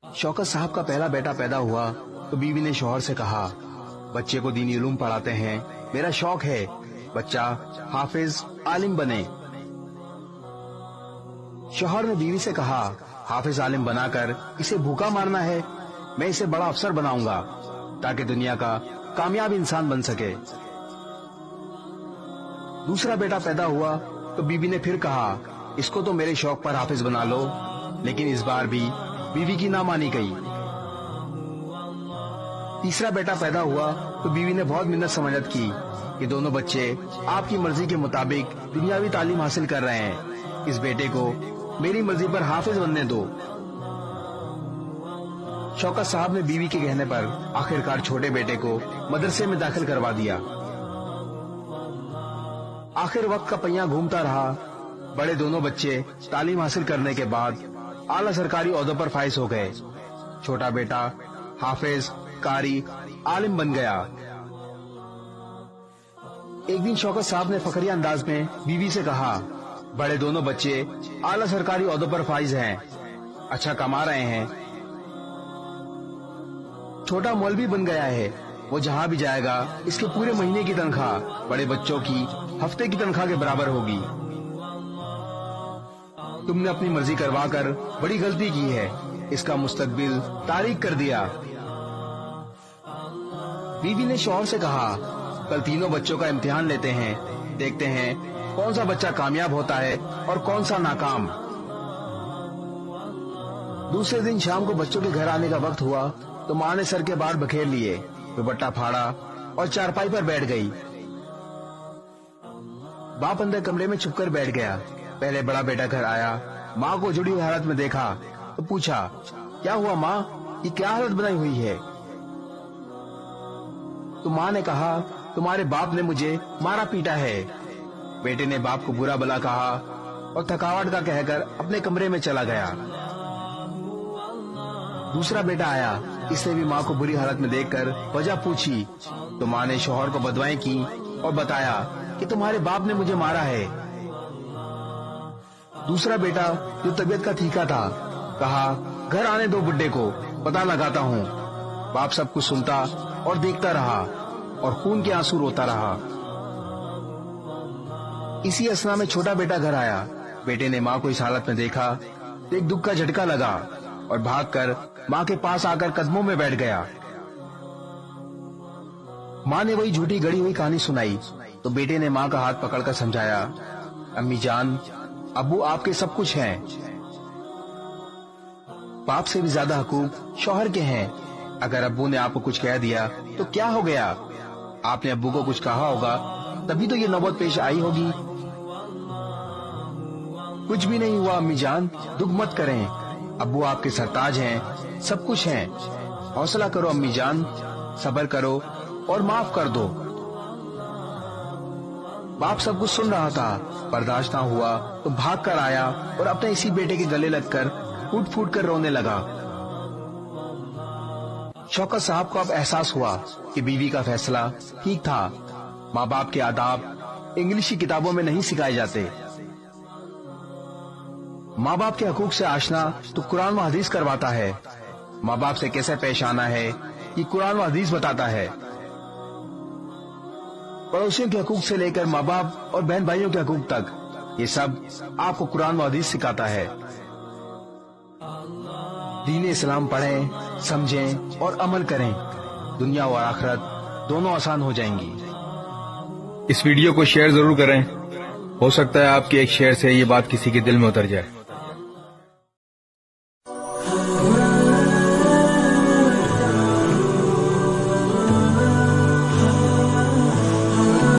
शौकत साहब का पहला बेटा पैदा हुआ तो बीवी ने शौहर से कहा, बच्चे को दीनी उलूम पढ़ाते हैं, मेरा शौक है बच्चा हाफिज आलिम बने। शौहर ने बीवी से कहा, हाफिज आलिम बनाकर इसे भूखा मारना है, मैं इसे बड़ा अफसर बनाऊंगा ताकि दुनिया का कामयाब इंसान बन सके। दूसरा बेटा पैदा हुआ तो बीवी ने फिर कहा, इसको तो मेरे शौक पर हाफिज बना लो, लेकिन इस बार भी बीवी की ना मानी गई। तीसरा बेटा पैदा हुआ तो बीवी ने बहुत मिन्नत समझत की कि दोनों बच्चे आपकी मर्जी के मुताबिक दुनियावी तालीम हासिल कर रहे हैं, इस बेटे को मेरी मर्जी पर हाफिज बनने दो। शौकत साहब ने बीवी के कहने पर आखिरकार छोटे बेटे को मदरसे में दाखिल करवा दिया। आखिर वक्त का पहिया घूमता रहा। बड़े दोनों बच्चे तालीम हासिल करने के बाद आला सरकारी ओहदों पर फाइज हो गए। छोटा बेटा हाफिज, कारी, आलिम बन गया। एक दिन शौकत साहब ने फखरिया अंदाज में बीवी से कहा, बड़े दोनों बच्चे आला सरकारी ओहदों पर फाइज हैं, अच्छा कमा रहे हैं। छोटा मौलवी बन गया है, वो जहाँ भी जाएगा इसके पूरे महीने की तनख्वाह बड़े बच्चों की हफ्ते की तनख्वाह के बराबर होगी। तुमने अपनी मर्जी करवा कर बड़ी गलती की है, इसका मुस्तकबिल तारीक कर दिया। बीवी ने शौहर से कहा, कल तीनों बच्चों का इम्तिहान लेते हैं, देखते हैं कौन सा बच्चा कामयाब होता है और कौन सा नाकाम। दूसरे दिन शाम को बच्चों के घर आने का वक्त हुआ तो माँ ने सर के बाल बखेर लिए, दुपट्टा फाड़ा और चारपाई पर बैठ गई। बाप अंदर कमरे में छुपकर बैठ गया। पहले बड़ा बेटा घर आया, माँ को जुड़ी हुई हालत में देखा तो पूछा, क्या हुआ माँ, ये क्या हालत बनाई हुई है? तो माँ ने कहा, तुम्हारे बाप ने मुझे मारा पीटा है। बेटे ने बाप को बुरा भला कहा और थकावट का कहकर अपने कमरे में चला गया। दूसरा बेटा आया, इसने भी माँ को बुरी हालत में देखकर वजह पूछी तो माँ ने शौहर को बदवाएं की और बताया कि तुम्हारे बाप ने मुझे मारा है। दूसरा बेटा जो तबीयत का तीखा था, कहा, घर आने दो बुड्ढे को, पता लगाता हूँ। बाप सब कुछ सुनता और देखता रहा और खून के आंसू रोता रहा। इसी असना में छोटा बेटा घर आया। बेटे ने माँ को इस हालत में देखा तो एक दुख का झटका लगा और भागकर माँ के पास आकर कदमों में बैठ गया। माँ ने वही झूठी गढ़ी हुई कहानी सुनाई तो बेटे ने माँ का हाथ पकड़कर समझाया, अम्मी जान, अब्बू आपके सब कुछ हैं। बाप से भी ज्यादा हकूक शौहर के हैं। अगर अब्बू ने आपको कुछ कह दिया तो क्या हो गया? आपने अब्बू को कुछ कहा होगा तभी तो ये नौबत पेश आई होगी। कुछ भी नहीं हुआ अम्मी जान, दुख मत करें, अब्बू आपके सरताज हैं, सब कुछ हैं। हौसला करो अम्मी जान, सब्र करो और माफ कर दो। बाप सब कुछ सुन रहा था, बर्दाश्त ना हुआ तो भाग कर आया और अपने इसी बेटे के गले लगकर फूट फूट कर रोने लगा। शौकत साहब को अब एहसास हुआ कि बीवी का फैसला ठीक था। माँ बाप के आदाब इंग्लिश की किताबों में नहीं सिखाए जाते। माँ बाप के हकूक से आशना तो कुरान व हदीस करवाता है। माँ बाप से कैसे पेश आना है ये कुरान व हदीस बताता है। पड़ोसियों के हकूक से लेकर माँ बाप और बहन भाइयों के हकूक तक ये सब आपको कुरान व हदीस सिखाता है। दीन इस्लाम पढ़ें, समझें और अमल करें, दुनिया और आखिरत दोनों आसान हो जाएंगी। इस वीडियो को शेयर जरूर करें, हो सकता है आपके एक शेयर से ये बात किसी के दिल में उतर जाए।